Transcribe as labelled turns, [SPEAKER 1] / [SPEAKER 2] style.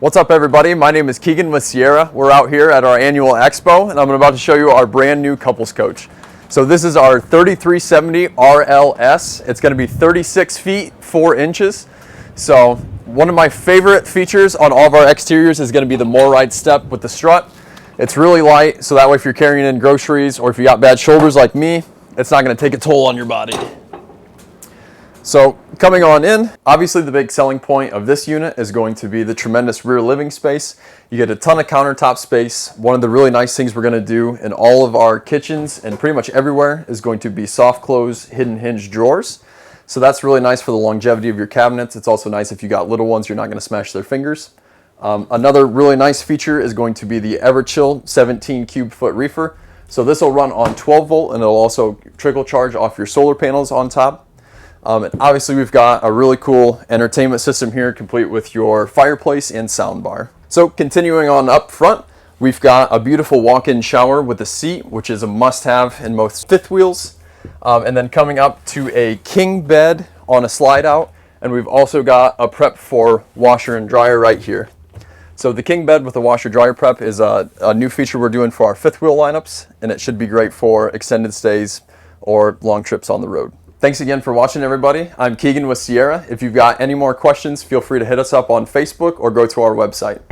[SPEAKER 1] What's up everybody, my name is Keegan with Sierra. We're out here at our annual expo and I'm about to show you our brand new couples coach. So this is our 3370 RLS. It's going to be 36 feet 4 inches. So one of my favorite features on all of our exteriors is going to be the MORryde step with the strut. It's really light, so that way if you're carrying in groceries or if you got bad shoulders like me, it's not going to take a toll on your body. So coming on in, obviously the big selling point of this unit is going to be the tremendous rear living space. You get a ton of countertop space. One of the really nice things we're going to do in all of our kitchens and pretty much everywhere is going to be soft close hidden hinge drawers. So that's really nice for the longevity of your cabinets. It's also nice if you got little ones, you're not going to smash their fingers. Another really nice feature is going to be the Everchill 17 cube foot reefer. So this will run on 12 volt and it'll also trickle charge off your solar panels on top. And obviously we've got a really cool entertainment system here complete with your fireplace and sound bar. So continuing on up front, we've got a beautiful walk-in shower with a seat, which is a must-have in most fifth wheels. And then coming up to a king bed on a slide out, and we've also got a prep for washer and dryer right here. So the king bed with the washer dryer prep is a new feature we're doing for our fifth wheel lineups, and it should be great for extended stays or long trips on the road. Thanks again for watching everybody. I'm Keegan with Sierra. If you've got any more questions, feel free to hit us up on Facebook or go to our website.